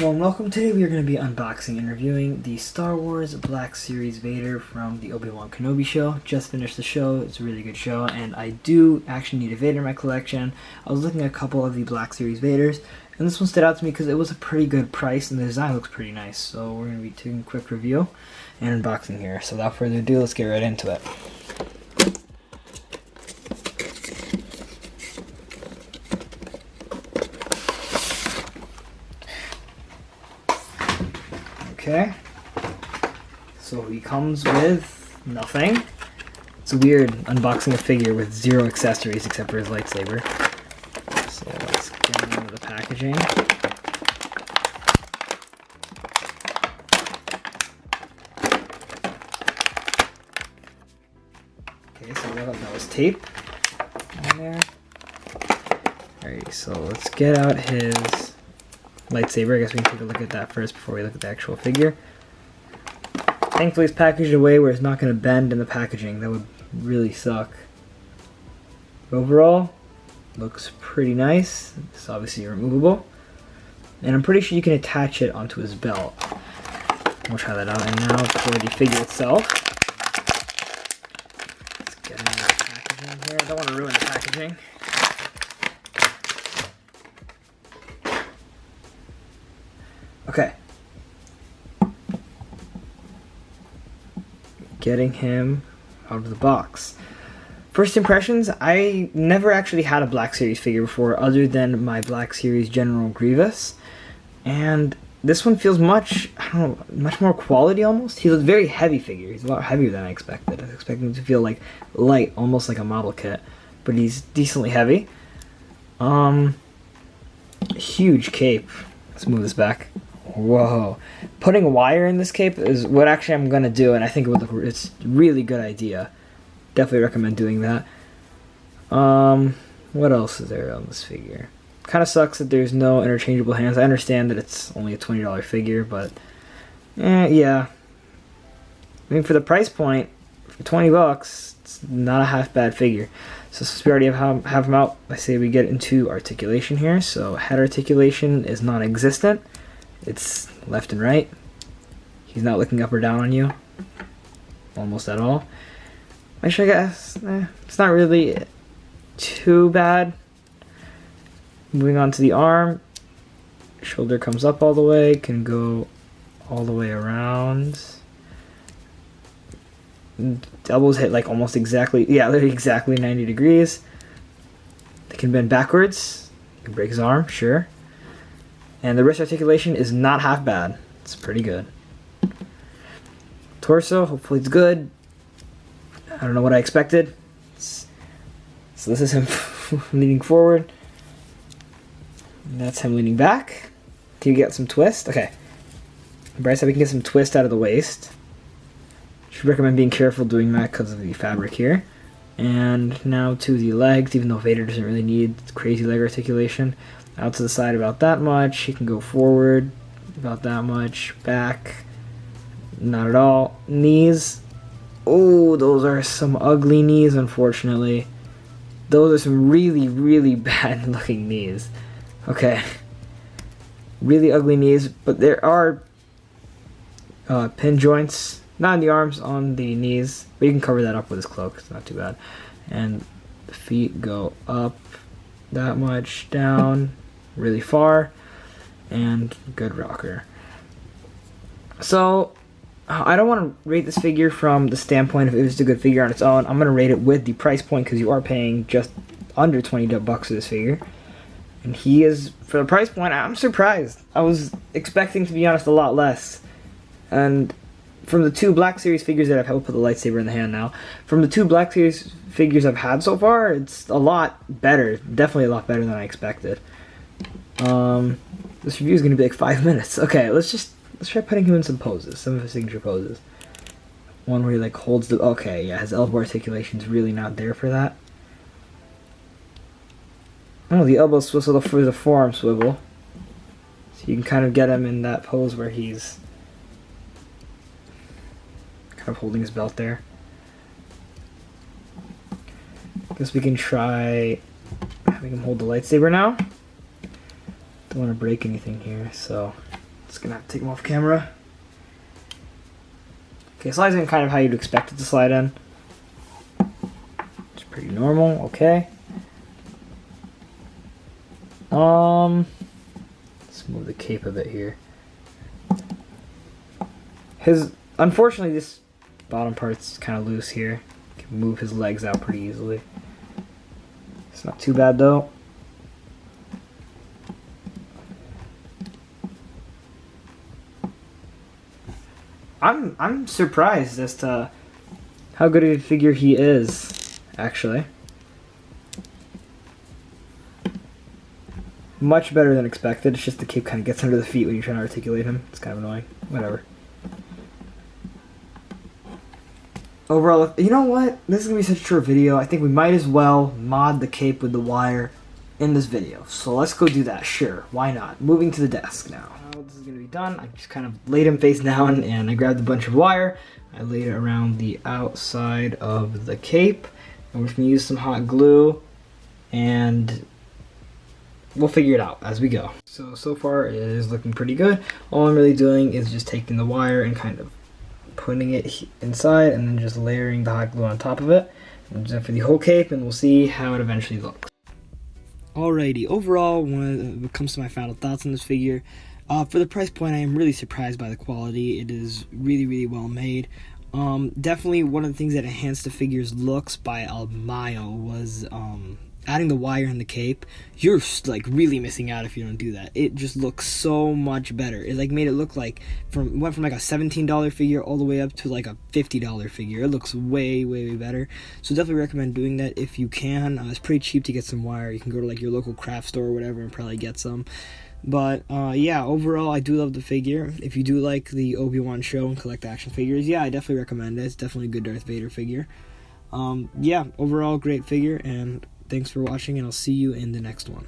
Well, welcome. Today we are going to be unboxing and reviewing the Star Wars Black Series Vader from the Obi-Wan Kenobi show. Just finished the show. It's a really good show, and I do actually need a Vader in my collection. I was looking at a couple of the Black Series Vaders, and this one stood out to me because it was a pretty good price, and the design looks pretty nice. So we're going to be taking a quick review and unboxing here. So without further ado, let's get right into it. Okay, so he comes with nothing. It's weird unboxing a figure with zero accessories except for his lightsaber. So let's get into the packaging. Okay, so that was tape on there. Alright, so let's get out his lightsaber. I guess we can take a look at that first before we look at the actual figure. Thankfully it's packaged in a way where it's not going to bend in the packaging. That would really suck. But overall, looks pretty nice. It's obviously removable. And I'm pretty sure you can attach it onto his belt. We'll try that out. And now for the figure itself. Let's get into the packaging here. I don't want to ruin the packaging. Okay. Getting him out of the box. First impressions, I never actually had a Black Series figure before other than my Black Series General Grievous. And this one feels much more quality almost. He's a very heavy figure. He's a lot heavier than I expected. I was expecting him to feel like light, almost like a model kit. But he's decently heavy. Huge cape. Let's move this back. Whoa. Putting a wire in this cape is what actually I'm going to do, and I think it's a really good idea. Definitely recommend doing that. What else is there on this figure? Kind of sucks that there's no interchangeable hands. I understand that it's only a $20 figure, but yeah. I mean, for the price point, for 20 bucks, it's not a half bad figure. So since we already have him out, I say we get into articulation here. So head articulation is non-existent. It's left and right. He's not looking up or down on you. Almost at all. Actually, I guess it's not really too bad. Moving on to the arm. Shoulder comes up all the way. Can go all the way around. Elbows hit like almost exactly, yeah, literally exactly 90 degrees. They can bend backwards. You can break his arm, sure. And the wrist articulation is not half bad. It's pretty good. Torso, hopefully it's good. I don't know what I expected. So this is him leaning forward. And that's him leaning back. Can you get some twist? Okay. Bryce said we can get some twist out of the waist. Should recommend being careful doing that because of the fabric here. And now to the legs, even though Vader doesn't really need crazy leg articulation. Out to the side about that much. He can go forward about that much. Back, not at all. Knees. Oh, those are some ugly knees, unfortunately. Those are some really, really bad looking knees. Okay. Really ugly knees, but there are pin joints. Not in the arms, on the knees. But you can cover that up with his cloak. It's not too bad. And the feet go up that much, down really far, and good rocker. So I don't want to rate this figure from the standpoint of if it's a good figure on its own. I'm going to rate it with the price point because you are paying just under 20 bucks for this figure. And he is, for the price point, I'm surprised. I was expecting, to be honest, a lot less. And from the two Black Series figures that I've had, put the lightsaber in the hand now. From the two Black Series figures I've had so far, it's a lot better. Definitely a lot better than I expected. This review is going to be like 5 minutes. Okay, let's try putting him in some poses, some of his signature poses. One where he like holds the, okay, yeah, his elbow articulation is really not there for that. Oh, the elbow swivel for the forearm swivel. So you can kind of get him in that pose where he's kind of holding his belt there. Guess we can try having him hold the lightsaber now. Don't want to break anything here, so Just gonna have to take them off camera. Okay, slides in kind of how you'd expect it to slide in. It's pretty normal, okay. Let's move the cape a bit here. Unfortunately, this bottom part's kind of loose here. You can move his legs out pretty easily. It's not too bad though. I'm surprised as to how good of a figure he is, actually. Much better than expected. It's just the cape kind of gets under the feet when you're trying to articulate him. It's kind of annoying. Whatever. Overall, you know what? This is going to be such a short video. I think we might as well mod the cape with the wire in this video. So let's go do that. Sure, why not? Moving to the desk now. Now this is going to be done. I just kind of laid him face down and I grabbed a bunch of wire. I laid it around the outside of the cape. And we're just going to use some hot glue and we'll figure it out as we go. So far it is looking pretty good. All I'm really doing is just taking the wire and kind of putting it inside and then just layering the hot glue on top of it. And do that for the whole cape and we'll see how it eventually looks. Alrighty, overall, when it comes to my final thoughts on this figure, for the price point, I am really surprised by the quality. It is really, really well made. Definitely one of the things that enhanced the figure's looks by a mile was adding the wire in the cape. You're like really missing out if you don't do that. It just looks so much better. It like made it look like went from like a $17 figure all the way up to like a $50 figure. It looks way, way, way better. So definitely recommend doing that if you can. It's pretty cheap to get some wire. You can go to like your local craft store or whatever and probably get some. But yeah, overall I do love the figure. If you do like the Obi-Wan show and collect action figures, yeah, I definitely recommend it. It's definitely a good Darth Vader figure. Yeah, overall great figure, and thanks for watching, and I'll see you in the next one.